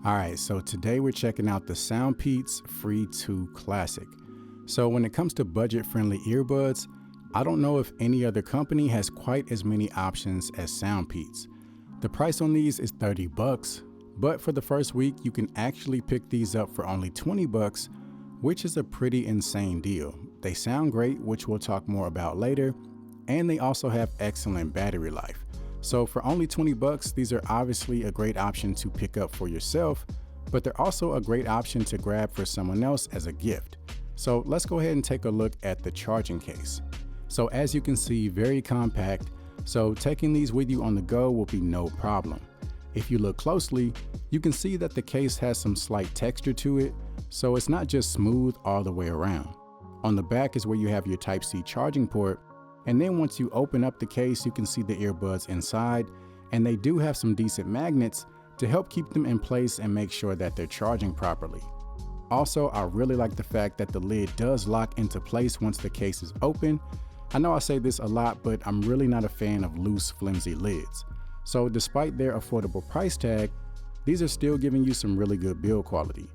Alright, so today we're checking out the Soundpeats Free 2 Classic. So when it comes to budget-friendly earbuds, I don't know if any other company has quite as many options as Soundpeats. The price on these is $30, but for the first week you can actually pick these up for only $20, which is a pretty insane deal. They sound great, which we'll talk more about later, and they also have excellent battery life. So for only $20, these are obviously a great option to pick up for yourself, but they're also a great option to grab for someone else as a gift. So let's go ahead and take a look at the charging case. So as you can see, very compact, so taking these with you on the go will be no problem. If you look closely, you can see that the case has some slight texture to it, so it's not just smooth all the way around. On the back is where you have your Type-C charging port, and then once you open up the case, you can see the earbuds inside, and they do have some decent magnets to help keep them in place and make sure that they're charging properly. Also, I really like the fact that the lid does lock into place once the case is open. I know I say this a lot, but I'm really not a fan of loose, flimsy lids. So despite their affordable price tag, these are still giving you some really good build quality.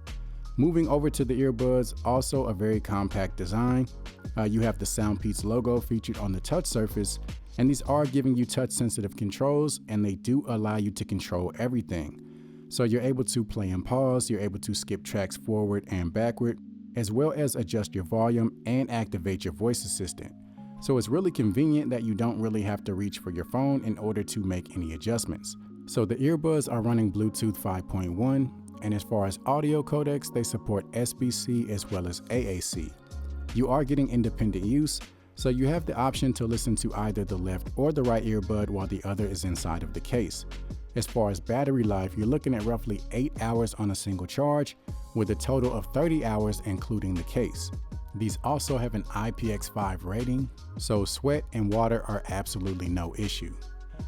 Moving over to the earbuds, also a very compact design. You have the Soundpeats logo featured on the touch surface, and these are giving you touch sensitive controls, and they do allow you to control everything. So you're able to play and pause, you're able to skip tracks forward and backward, as well as adjust your volume and activate your voice assistant. So it's really convenient that you don't really have to reach for your phone in order to make any adjustments. So the earbuds are running Bluetooth 5.1, and as far as audio codecs, they support SBC as well as AAC. You are getting independent use, so you have the option to listen to either the left or the right earbud while the other is inside of the case. As far as battery life, you're looking at roughly 8 hours on a single charge, with a total of 30 hours including the case. These also have an IPX5 rating, so sweat and water are absolutely no issue.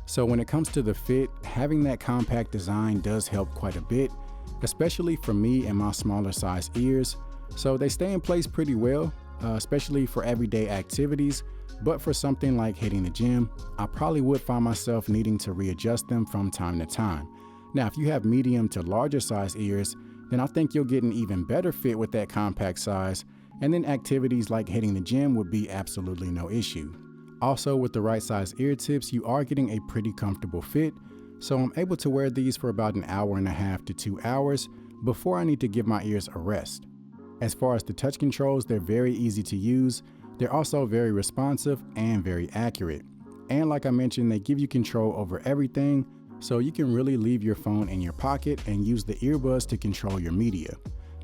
So when it comes to the fit, having that compact design does help quite a bit, especially for me and my smaller size ears. So they stay in place pretty well, especially for everyday activities, but for something like hitting the gym, I probably would find myself needing to readjust them from time to time. Now, if you have medium to larger size ears, then I think you'll get an even better fit with that compact size, and then activities like hitting the gym would be absolutely no issue. Also, with the right size ear tips, you are getting a pretty comfortable fit, so I'm able to wear these for about an hour and a half to 2 hours before I need to give my ears a rest. As far as the touch controls, they're very easy to use. They're also very responsive and very accurate. And like I mentioned, they give you control over everything, so you can really leave your phone in your pocket and use the earbuds to control your media.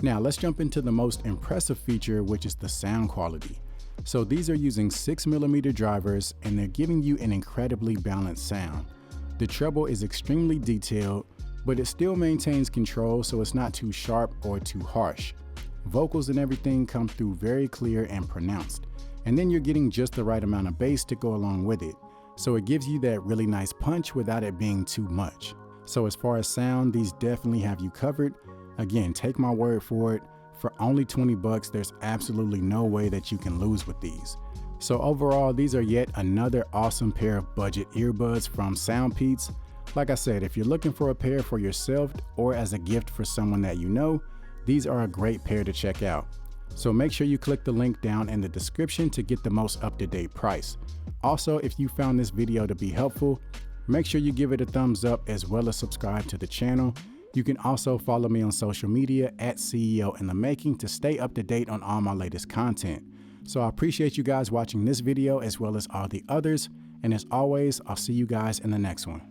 Now let's jump into the most impressive feature, which is the sound quality. So these are using 6mm drivers, and they're giving you an incredibly balanced sound. The treble is extremely detailed, but it still maintains control, so it's not too sharp or too harsh. Vocals and everything come through very clear and pronounced, and then you're getting just the right amount of bass to go along with it. So it gives you that really nice punch without it being too much. So as far as sound, these definitely have you covered. Again, take my word for it. For only $20, there's absolutely no way that you can lose with these. So overall, these are yet another awesome pair of budget earbuds from Soundpeats. Like I said, if you're looking for a pair for yourself or as a gift for someone that you know, these are a great pair to check out. So make sure you click the link down in the description to get the most up-to-date price. Also, if you found this video to be helpful, make sure you give it a thumbs up as well as subscribe to the channel. You can also follow me on social media at CEO in the Making to stay up to date on all my latest content. So I appreciate you guys watching this video as well as all the others. And as always, I'll see you guys in the next one.